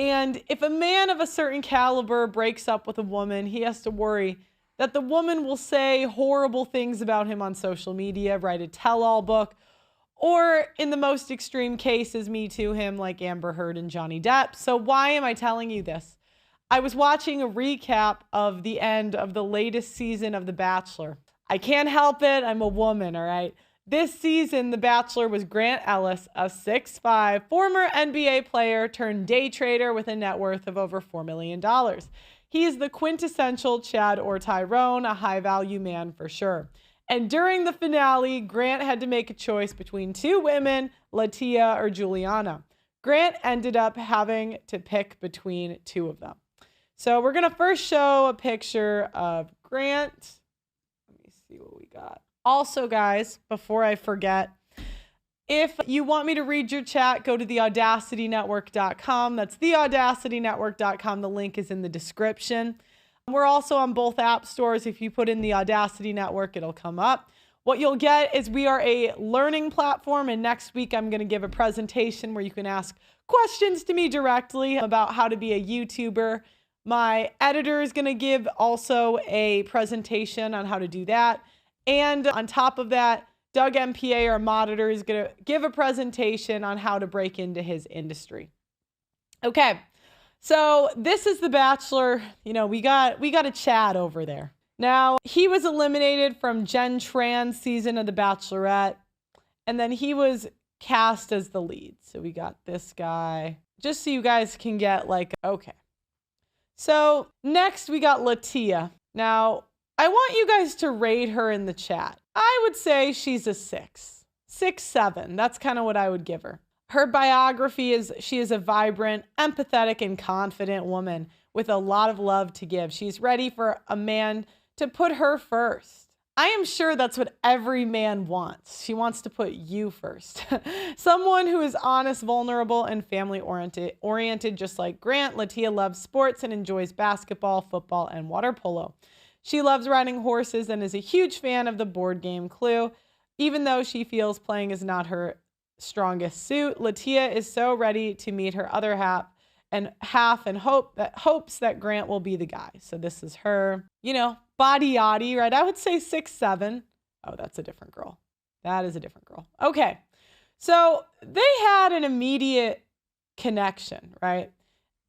And if a man of a certain caliber breaks up with a woman, he has to worry that the woman will say horrible things about him on social media, write a tell-all book, or in the most extreme cases, Me Too him like Amber Heard and Johnny Depp. So why am I telling you this? I was watching a recap of the end of the latest season of The Bachelor. I can't help it. I'm a woman, all right? This season, The Bachelor was Grant Ellis, a 6'5", former NBA player turned day trader with a net worth of over $4 million. He is the quintessential Chad or Tyrone, a high-value man for sure. And during the finale, Grant had to make a choice between two women, Latia or Juliana. Grant ended up having to pick between two of them. So we're going to first show a picture of Grant. Let me see what we got. Also, guys, before I forget, if you want me to read your chat, go to theaudacitynetwork.com. That's theaudacitynetwork.com. The link is in the description. We're also on both app stores. If you put in the Audacity Network, it'll come up. What you'll get is we are a learning platform, and next week I'm going to give a presentation where you can ask questions to me directly about how to be a YouTuber. My editor is going to give also a presentation on how to do that. And on top of that, Doug MPA, our monitor, is going to give a presentation on how to break into his industry. Okay, so this is The Bachelor. You know, we got a Chad over there. Now, he was eliminated from Jen Tran's season of The Bachelorette, and then he was cast as the lead. So we got this guy, just so you guys can get like, okay. So next we got Latia. Now, I want you guys to rate her in the chat. I would say she's a 6, 7. That's kind of what I would give her. Her biography is she is a vibrant, empathetic, and confident woman with a lot of love to give. She's ready for a man to put her first. I am sure that's what every man wants. She wants to put you first. Someone who is honest, vulnerable, and family-oriented, just like Grant. Latia loves sports and enjoys basketball, football, and water polo. She loves riding horses and is a huge fan of the board game Clue. Even though she feels playing is not her strongest suit, Latia is so ready to meet her other half and hopes that Grant will be the guy. So this is her, you know, body yaddy, right? I would say 6, 7. Oh, that's a different girl. That is a different girl. Okay. So they had an immediate connection, right?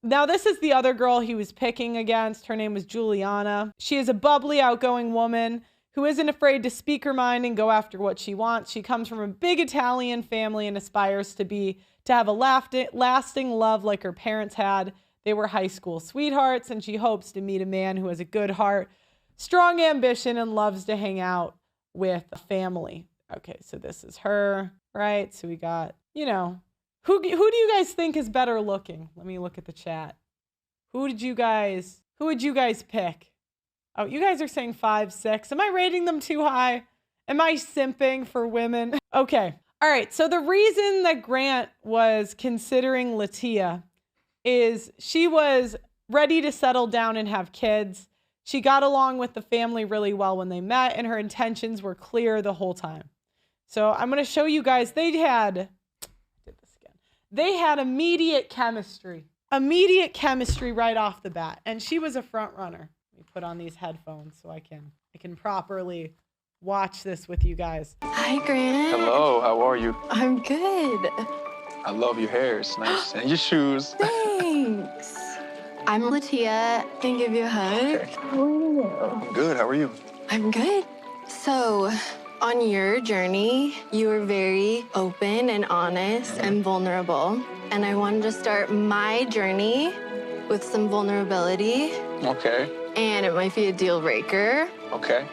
Now, this is the other girl he was picking against. Her name was Juliana. She is a bubbly, outgoing woman who isn't afraid to speak her mind and go after what she wants. She comes from a big Italian family and aspires to have a lasting love like her parents had. They were high school sweethearts, and she hopes to meet a man who has a good heart, strong ambition, and loves to hang out with a family. Okay, so this is her, right? So we got, you know, who do you guys think is better looking? Let me look at the chat. Who would you guys pick? Oh, you guys are saying 5, 6. Am I rating them too high? Am I simping for women? Okay. All right. So the reason that Grant was considering Latia is she was ready to settle down and have kids. She got along with the family really well when they met, and her intentions were clear the whole time. So I'm going to show you guys, they had immediate chemistry right off the bat. And she was a front runner. Let me put on these headphones so I can properly watch this with you guys. Hi, Grant. Hello, how are you? I'm good. I love your hair, it's nice. And your shoes. Thanks. I'm Latia. Can I give you a hug? Okay. How are you? I'm good, how are you? I'm good. So, on your journey, you were very open and honest and vulnerable. And I wanted to start my journey with some vulnerability. Okay. And it might be a deal breaker. Okay.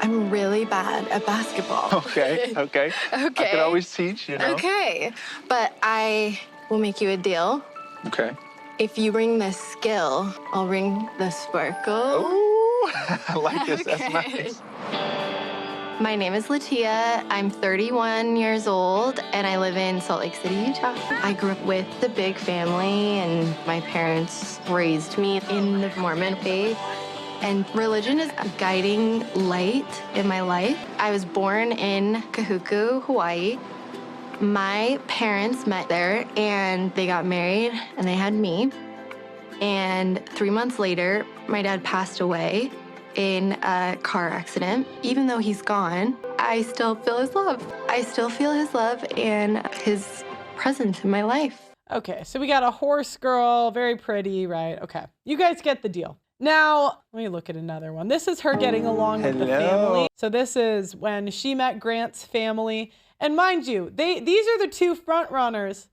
I'm really bad at basketball. Okay. Okay. I can always teach, you know. Okay. But I will make you a deal. Okay. If you bring the skill, I'll bring the sparkle. Ooh, I like this. Okay. That's nice. My name is Latia. I'm 31 years old, and I live in Salt Lake City, Utah. I grew up with a big family, and my parents raised me in the Mormon faith. And religion is a guiding light in my life. I was born in Kahuku, Hawaii. My parents met there and they got married and they had me. And 3 months later, my dad passed away in a car accident. Even though he's gone, I still feel his love. I still feel his love and his presence in my life. Okay, so we got a horse girl, very pretty, right? Okay, you guys get the deal. Now, let me look at another one. This is her getting along with the family. So this is when she met Grant's family. And mind you, these are the two front runners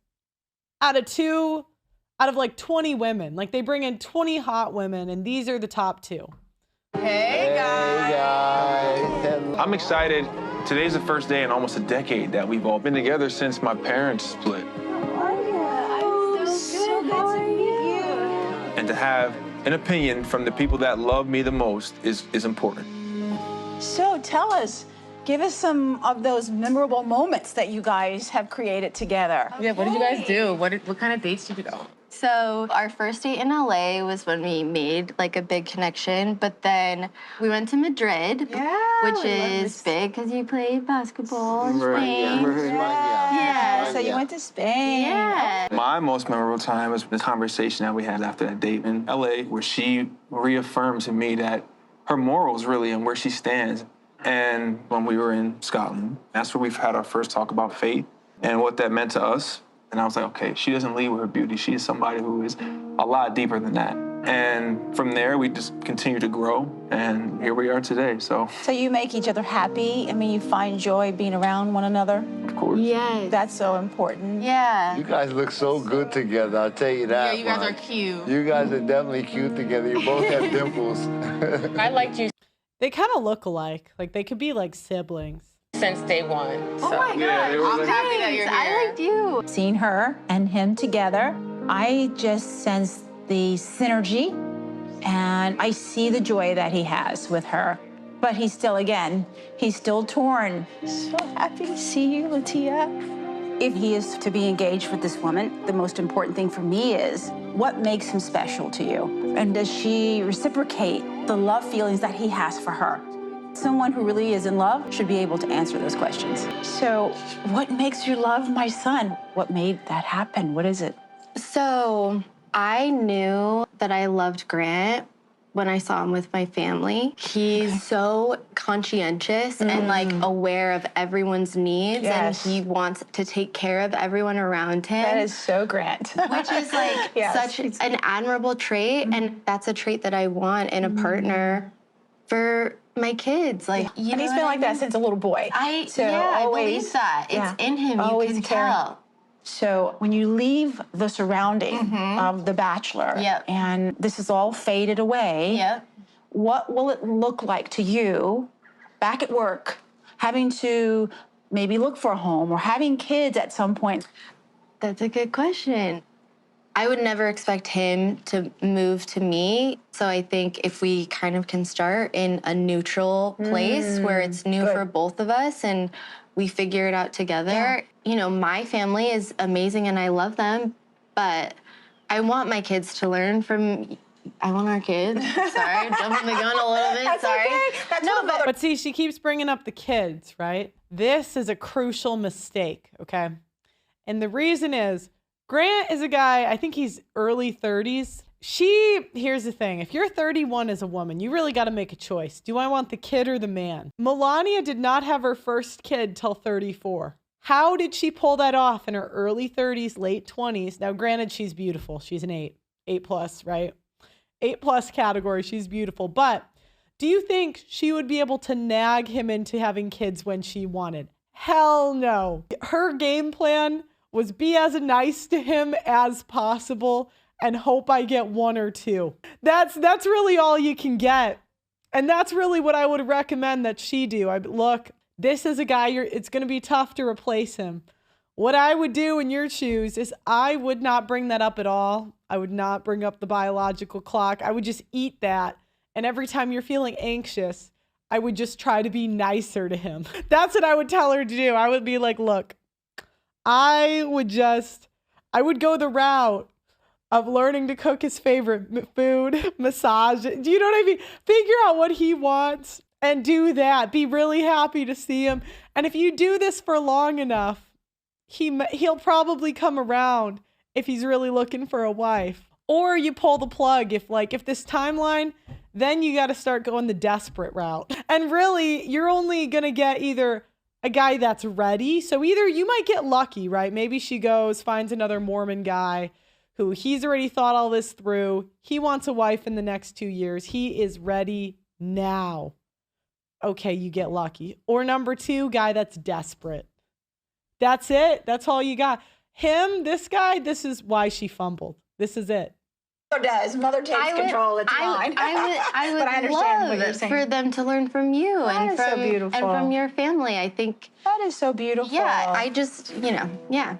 out of like 20 women. Like they bring in 20 hot women and these are the top two. Hey guys. I'm excited. Today's the first day in almost a decade that we've all been together since my parents split. So good to meet you. And to have an opinion from the people that love me the most is important. So tell us, give us some of those memorable moments that you guys have created together. Yeah, what did you guys do? What kind of dates did you go on? So our first date in LA was when we made like a big connection, but then we went to Madrid, which is big because you played basketball in Spain. Yeah. So you went to Spain. Yeah. My most memorable time was the conversation that we had after that date in LA, where she reaffirmed to me that her morals really and where she stands. And when we were in Scotland, that's where we've had our first talk about fate and what that meant to us. And I was like, okay, she doesn't lead with her beauty. She is somebody who is a lot deeper than that. And from there, we just continue to grow, and here we are today, so. So you make each other happy? I mean, you find joy being around one another? Of course. Yes. That's so important. Yeah. You guys look so good together, I'll tell you that. Yeah, you guys much. are cute. You guys are definitely cute together. You both have dimples. I liked you They kind of look alike. Like they could be like siblings. since day one. Oh my God. I'm happy that you're here. I liked you. Seeing her and him together, I just sense the synergy and I see the joy that he has with her. But he's still torn. So happy to see you, Latia. If he is to be engaged with this woman, the most important thing for me is what makes him special to you? And does she reciprocate the love feelings that he has for her? Someone who really is in love should be able to answer those questions. So what makes you love my son? What made that happen? What is it? So I knew that I loved Grant when I saw him with my family. He's so conscientious and like aware of everyone's needs, Yes. and he wants to take care of everyone around him. That is so Grant. Which is like Yes. such an admirable trait, and that's a trait that I want in a partner for my kids. Like, you And know he's what been I like that mean? since a little boy. I So I always- believe that. It's yeah, in him. always You can caring. tell. So when you leave the surrounding of The Bachelor, Yep. and this is all faded away, Yep. what will it look like to you back at work, having to maybe look for a home or having kids at some point? That's a good question. I would never expect him to move to me. So I think if we kind of can start in a neutral place where it's new for both of us and we figure it out together. You know, my family is amazing and I love them, but I want my kids to learn from, I want our kids. Sorry, jumping the gun a little bit. That's sorry. okay. That's no, what but But see, she keeps bringing up the kids, right? This is a crucial mistake, okay? And the reason is Grant is a guy, I think he's early 30s. Here's the thing. If you're 31 as a woman, you really got to make a choice. Do I want the kid or the man? Melania did not have her first kid till 34. How did she pull that off in her early 30s, late 20s? Now, granted, she's beautiful. She's an 8 plus, right? 8 plus category. She's beautiful. But do you think she would be able to nag him into having kids when she wanted? Hell no. Her game plan was be as nice to him as possible and hope I get 1 or 2. That's really all you can get. And that's really what I would recommend that she do. Look, this is a guy, it's going to be tough to replace him. What I would do in your shoes is I would not bring that up at all. I would not bring up the biological clock. I would just eat that. And every time you're feeling anxious, I would just try to be nicer to him. That's what I would tell her to do. I would be like, look, I would go the route of learning to cook his favorite food, massage. Do you know what I mean? Figure out what he wants and do that. Be really happy to see him. And if you do this for long enough, he'll probably come around if he's really looking for a wife. Or you pull the plug if this timeline, then you got to start going the desperate route. And really, you're only going to get either a guy that's ready. So either you might get lucky, right? Maybe she finds another Mormon guy who he's already thought all this through. He wants a wife in the next 2 years. He is ready now. Okay, you get lucky. Or number 2, guy that's desperate. That's it. That's all you got. This guy, this is why she fumbled. This is it. Does mother takes control? It's mine. I would But I understand what you're love saying. for them to learn from you That is so beautiful. and from your family. I think That is so beautiful. yeah. I just yeah.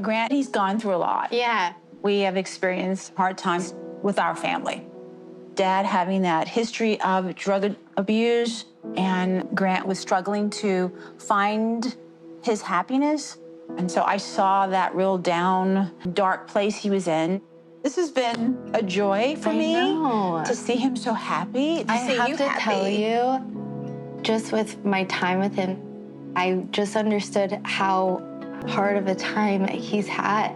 Grant, he's gone through a lot. Yeah. We have experienced hard times with our family. Dad having that history of drug abuse, and Grant was struggling to find his happiness. And so I saw that real down, dark place he was in. This has been a joy for me to see him so happy. I have to tell you, just with my time with him, I just understood how hard of a time he's had.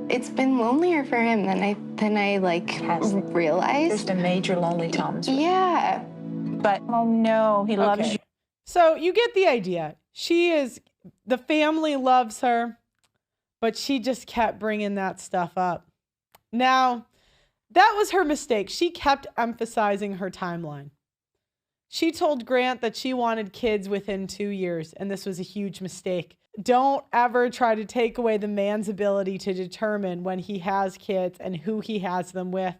It's been lonelier for him than I realized. There's been major lonely times. Yeah. But oh no, he loves you. So you get the idea. The family loves her, but she just kept bringing that stuff up. Now, that was her mistake. She kept emphasizing her timeline. She told Grant that she wanted kids within 2 years, and this was a huge mistake. Don't ever try to take away the man's ability to determine when he has kids and who he has them with.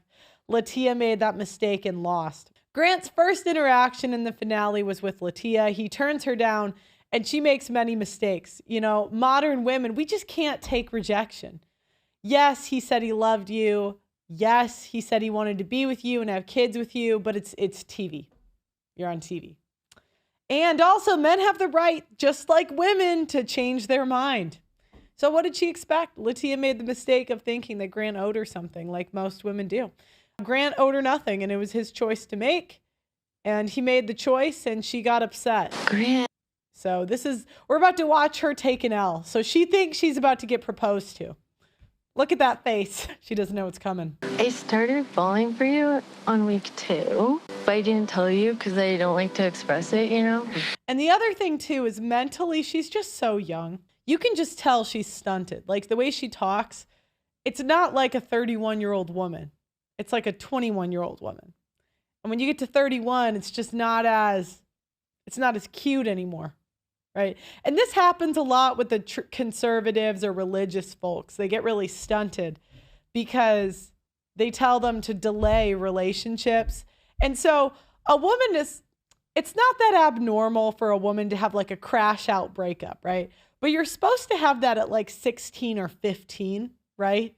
Latia made that mistake and lost. Grant's first interaction in the finale was with Latia. He turns her down, and she makes many mistakes. Modern women, we just can't take rejection. Yes, he said he loved you. Yes, he said he wanted to be with you and have kids with you, but it's TV. You're on TV. And also, men have the right, just like women, to change their mind. So what did she expect? Latia made the mistake of thinking that Grant owed her something, like most women do. Grant owed her nothing, and it was his choice to make. And he made the choice, and she got upset. Grant. So we're about to watch her take an L. So she thinks she's about to get proposed to. Look at that face. She doesn't know what's coming. I started falling for you on week 2, but I didn't tell you because I don't like to express it, And the other thing, too, is mentally, she's just so young. You can just tell she's stunted. Like, the way she talks, it's not like a 31-year-old woman. It's like a 21-year-old woman. And when you get to 31, it's just not as cute anymore. Right. And this happens a lot with the conservatives or religious folks. They get really stunted because they tell them to delay relationships. And so it's not that abnormal for a woman to have like a crash out breakup, right? But you're supposed to have that at like 16 or 15, right?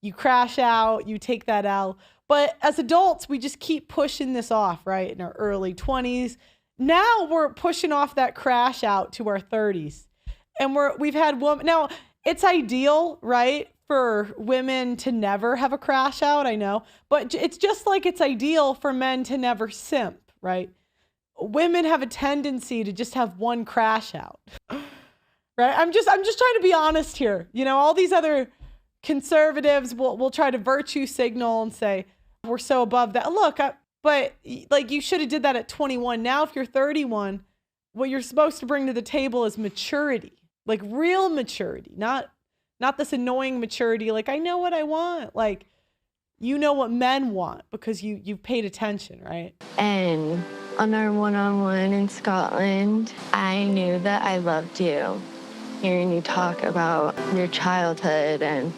You crash out, you take that out. But as adults, we just keep pushing this off, right? In our early 20s. Now we're pushing off that crash out to our 30s. And we've had women. Now, it's ideal, right, for women to never have a crash out, I know. But it's just like it's ideal for men to never simp, right? Women have a tendency to just have one crash out. Right? I'm just trying to be honest here. All these other conservatives will try to virtue signal and say, we're so above that. Look, but like you should have did that at 21. Now, if you're 31, what you're supposed to bring to the table is maturity, like real maturity, not this annoying maturity. Like, I know what I want. Like, you know what men want because you've paid attention, right? And on our one-on-one in Scotland, I knew that I loved you. Hearing you talk about your childhood and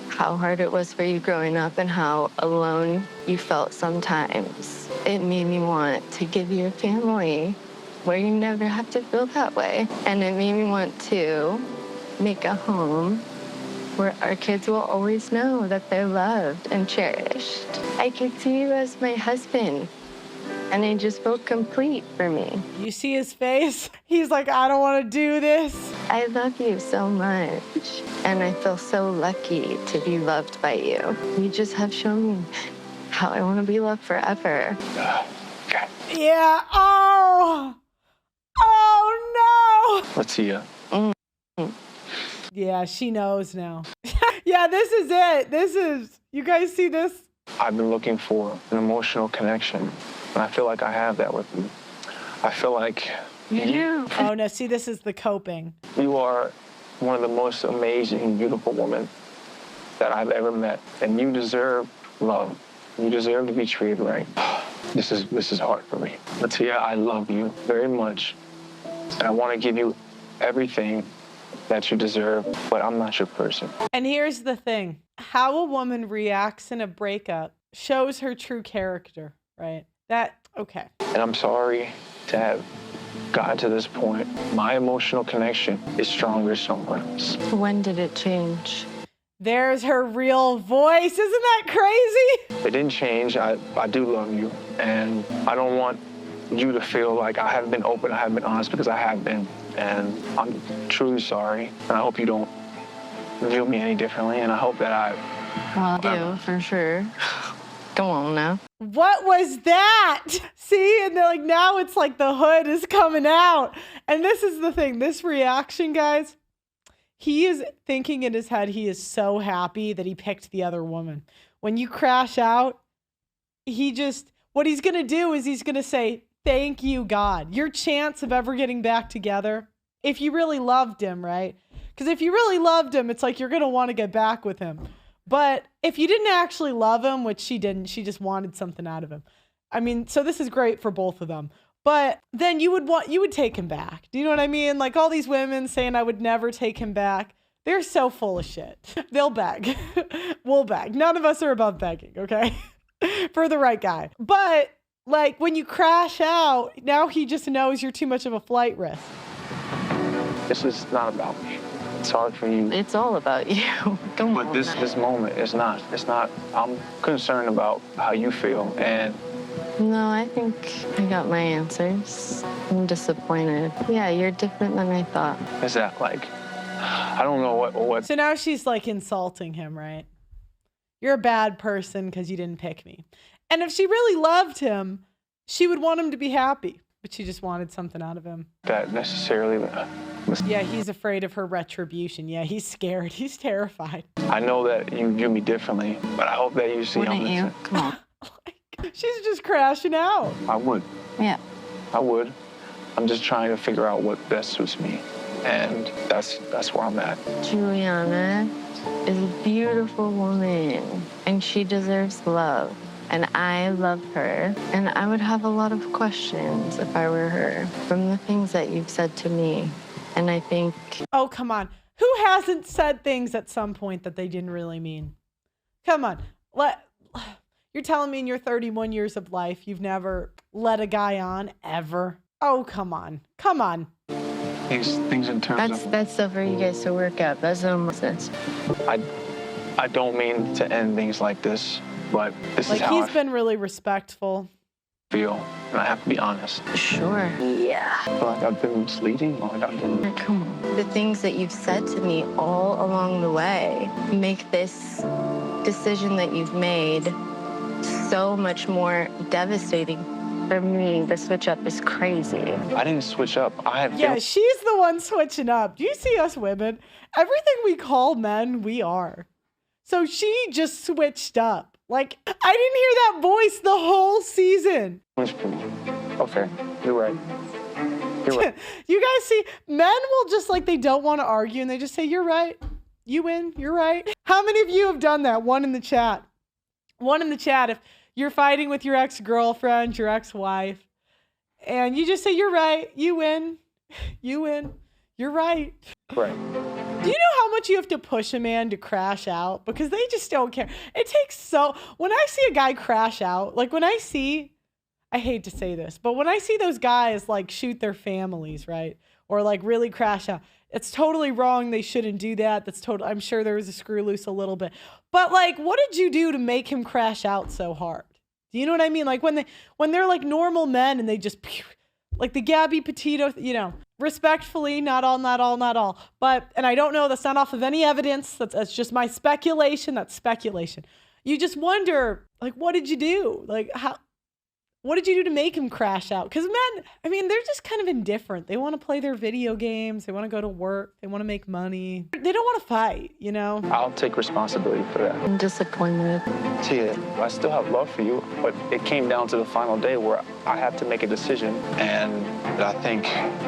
how hard it was for you growing up and how alone you felt sometimes. It made me want to give you a family where you never have to feel that way. And it made me want to make a home where our kids will always know that they're loved and cherished. I could see you as my husband, and it just felt complete for me. You see his face? He's like, I don't want to do this. I love you so much, and I feel so lucky to be loved by you. You just have shown me how I want to be loved forever. Yeah. Oh no. Latia. Yeah, she knows now. Yeah, this is it. You guys see this? I've been looking for an emotional connection, and I feel like I have that with you. I feel like Oh no, see, this is the coping. you are one of the most amazing, beautiful women that I've ever met, and you deserve love. You deserve to be treated right. This is hard for me. Latia, I love you very much, and I want to give you everything that you deserve, but I'm not your person. And here's the thing. How a woman reacts in a breakup shows her true character, right? Okay. And I'm sorry to have gotten to this point. My emotional connection is stronger somewhere else. When did it change? There's her real voice. Isn't that crazy? It didn't change. I do love you, and I don't want you to feel like I haven't been open, I haven't been honest, because I have been, and I'm truly sorry, and I hope you don't view me any differently, and I hope that Well, I do, for sure. Come on now. What was that? See, and they're like, now it's like the hood is coming out. And this is the thing, this reaction, guys, he is thinking in his head, he is so happy that he picked the other woman. When you crash out, what he's going to do is he's going to say, thank you, God. Your chance of ever getting back together, if you really loved him, right? Because if you really loved him, it's like you're going to want to get back with him. But if you didn't actually love him, which she didn't, she just wanted something out of him. I mean, so this is great for both of them. But then you would take him back. Do you know what I mean? Like all these women saying I would never take him back. They're so full of shit. They'll beg. We'll beg. None of us are above begging, okay? For the right guy. But like when you crash out, now he just knows you're too much of a flight risk. this is not about me. It's hard for you. It's all about you. Come on. But this moment is not. It's not. I'm concerned about how you feel, and No, I think I got my answers. I'm disappointed. Yeah, you're different than I thought. is that like, I don't know what. So now she's like insulting him, right? You're a bad person because you didn't pick me. And if she really loved him, she would want him to be happy, but she just wanted something out of him. That necessarily. Yeah, he's afraid of her retribution. Yeah, he's scared. He's terrified. I know that you view me differently, but I hope that you see. Wouldn't you? Come on. She's just crashing out. I would. Yeah. I would. I'm just trying to figure out what best suits me, and that's where I'm at. Juliana is a beautiful woman, and she deserves love. And I love her. And I would have a lot of questions if I were her from the things that you've said to me. And I think... Oh, come on. Who hasn't said things at some point that they didn't really mean? Come on. You're telling me in your 31 years of life, you've never let a guy on, ever? Oh, come on. Come on. Things in terms of... That's stuff for you guys to work out. That's no more sense. I don't mean to end things like this, but this is how He's been really respectful. feel, and I have to be honest. Sure. Yeah. I feel like I've been misleading, or like I've been... Come on. The things that you've said to me all along the way make this decision that you've made so much more devastating. For me, the switch up is crazy. I didn't switch up. I have... Yeah, she's the one switching up. Do you see us women? Everything we call men, we are. So she just switched up. Like, I didn't hear that voice the whole season. Okay, you're right. You're right. You guys see, men will just like, they don't want to argue and they just say, you're right. You win. You're right. How many of you have done that? One in the chat. One in the chat. If you're fighting with your ex-girlfriend, your ex-wife, and you just say, you're right. You win. You win. You're right. Right. Do you know how much you have to push a man to crash out? Because they just don't care. It takes when I see a guy crash out, like when I hate to say this, but when I see those guys like shoot their families, right? Or like really crash out, it's totally wrong. They shouldn't do that. I'm sure there was a screw loose a little bit. But like, what did you do to make him crash out so hard? Do you know what I mean? Like when they're like normal men and they just, like the Gabby Petito, respectfully, not all. But, and I don't know, that's not off of any evidence. That's just my speculation. That's speculation. You just wonder, like, what did you do? Like, how? What did you do to make him crash out? Because men, I mean, they're just kind of indifferent. They want to play their video games. They want to go to work. They want to make money. They don't want to fight, you know? I'll take responsibility for that. I'm disappointed. Tia, I still have love for you, but it came down to the final day where I had to make a decision. And I think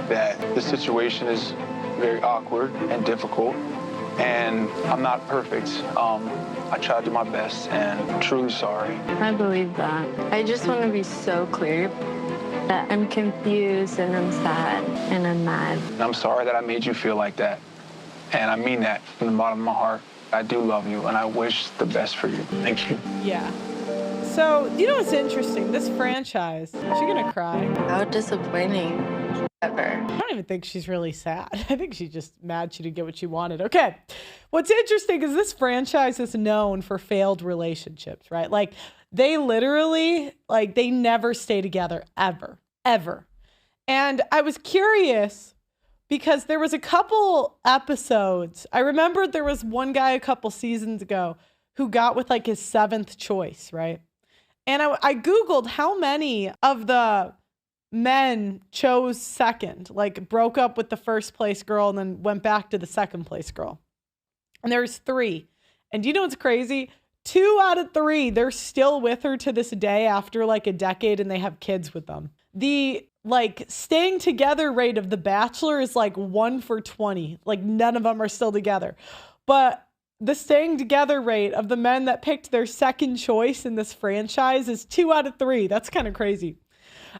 that the situation is very awkward and difficult. And I'm not perfect. I try to do my best, and I'm truly sorry. I believe that. I just want to be so clear that I'm confused and I'm sad and I'm mad. And I'm sorry that I made you feel like that. And I mean that from the bottom of my heart. I do love you, and I wish the best for you. Thank you. Yeah. So, you know what's interesting? This franchise, is she gonna cry? How disappointing ever. I don't even think she's really sad. I think she's just mad she didn't get what she wanted. Okay. What's interesting is this franchise is known for failed relationships, right? Like they literally, like they never stay together ever. And I was curious because there was a couple episodes. I remembered there was one guy a couple seasons ago who got with like his 7th choice, right? And I Googled how many of the men chose second, like broke up with the first place girl and then went back to the second place girl. And there's 3. And you know what's crazy? 2 out of 3, they're still with her to this day after like a decade and they have kids with them. The like staying together rate of The Bachelor is like 1 for 20. Like none of them are still together. But the staying together rate of the men that picked their second choice in this franchise is 2 out of 3. That's kind of crazy.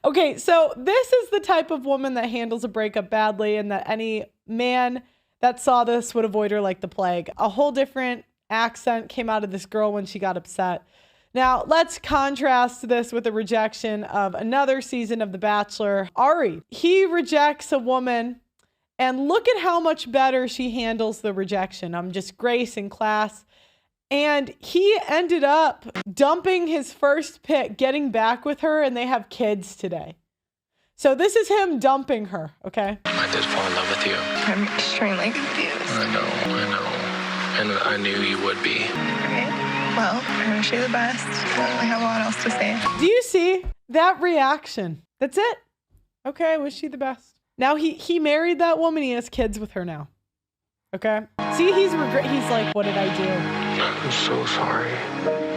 Okay, so this is the type of woman that handles a breakup badly and that any man that saw this would avoid her like the plague. A whole different accent came out of this girl when she got upset. Now, let's contrast this with the rejection of another season of The Bachelor. Ari, he rejects a woman, and look at how much better she handles the rejection. Just grace and class. And he ended up dumping his first pick, getting back with her, and they have kids today. So this is him dumping her, okay? I did fall in love with you. I'm extremely confused. I know. And I knew you would be. Okay. Well, I wish you the best. I don't really have a lot else to say. Do you see that reaction? That's it. Okay, I wish you the best. Now he married that woman. He has kids with her now. Okay? See, he's like, what did I do? I'm so sorry.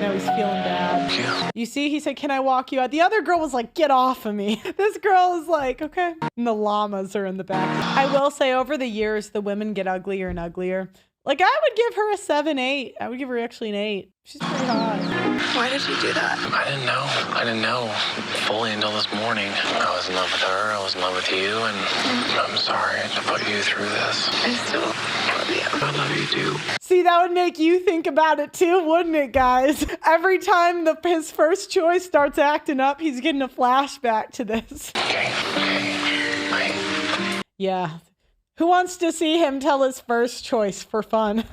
Now he's feeling bad. Yeah. You see, he said, can I walk you out? The other girl was like, get off of me. This girl is like, okay. And the llamas are in the back. I will say over the years, the women get uglier and uglier. Like I would give her a 7, 8. I would give her actually an 8. She's pretty hot. Why did you do that? I didn't know fully until this morning. I was in love with her. I was in love with you. And I'm sorry to put you through this. I still love you. I love you too. See, that would make you think about it too, wouldn't it, guys? Every time his first choice starts acting up, he's getting a flashback to this. Okay. Bye. Yeah. Who wants to see him tell his first choice for fun?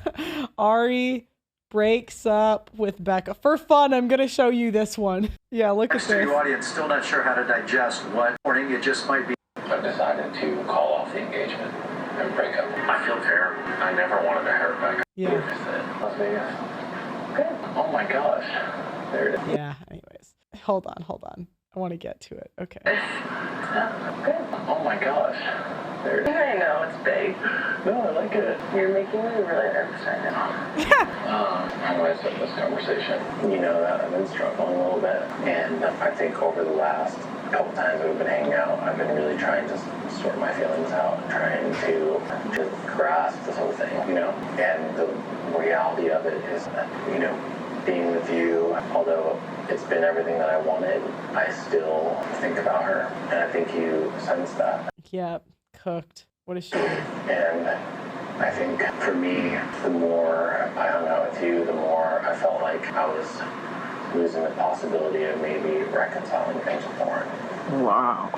Ari breaks up with Becca. For fun, I'm going to show you this one. Yeah, look at this. The audience still not sure how to digest what morning it just might be. I've decided to call off the engagement and break up. I feel terrible. I never wanted to hurt Becca. Yeah. Las Vegas. Good. Oh my gosh. There it is. Yeah, anyways. Hold on. I want to get to it. Okay. Good. Oh my gosh. There it is. I know, it's big. No, I like it. You're making me really nervous right now. How do I start this conversation? You know that I've been struggling a little bit. And I think over the last couple times that we've been hanging out, I've been really trying to sort my feelings out, trying to just grasp this whole thing, you know? And the reality of it is that, you know, being with you, although it's been everything that I wanted, I still think about her. And I think you sense that. Yep. Cooked. What a shame. And I think for me, the more I hung out with you, the more I felt like I was losing the possibility of maybe reconciling things with Lauren. Wow.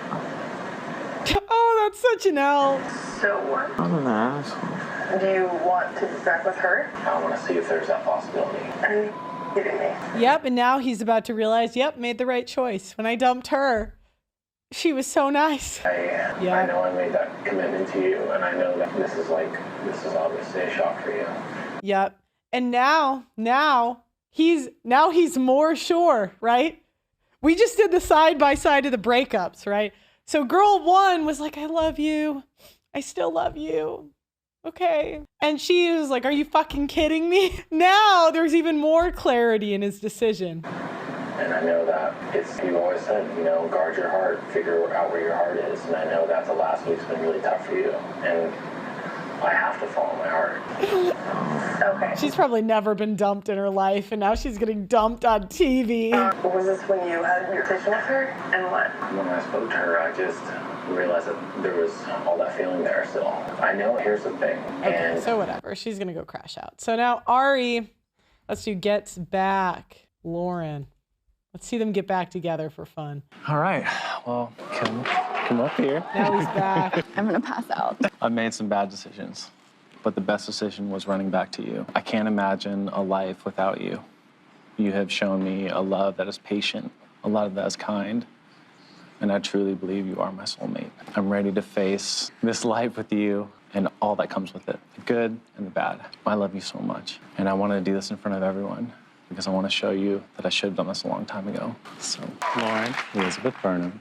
Oh, that's such an L. So, I'm an asshole. do you want to be back with her? I want to see if there's that possibility. Are you kidding me? Yep, and now he's about to realize, yep, made the right choice. When I dumped her, she was so nice. I know I made that commitment to you, and I know that this is obviously a shock for you. Yep. And now he's more sure, right? We just did the side by side of the breakups, right? So girl 1 was like, I love you. I still love you. Okay. And she was like, are you fucking kidding me? Now there's even more clarity in his decision. And I know that you've always said, guard your heart, figure out where your heart is. And I know that the last week's been really tough for you. And I have to follow my heart. Okay. She's probably never been dumped in her life, and now she's getting dumped on TV. Was this when you had your conversation with her? And what? When I spoke to her, I just realized that there was all that feeling there still. I know, here's the thing. Okay, so whatever. She's going to go crash out. So now Ari, let's do Gets Back. Lauren. Let's see them get back together for fun. All right. Well, come up here. Now he's back. I'm gonna pass out. I've made some bad decisions, but the best decision was running back to you. I can't imagine a life without you. You have shown me a love that is patient, a love that is kind, and I truly believe you are my soulmate. I'm ready to face this life with you and all that comes with it, the good and the bad. I love you so much, and I want to do this in front of everyone because I want to show you that I should have done this a long time ago. So, Lauren, Elizabeth Burnham,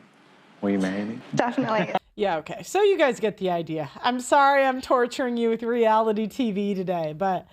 will you marry me? Definitely. Yeah, okay. So you guys get the idea. I'm sorry I'm torturing you with reality TV today, but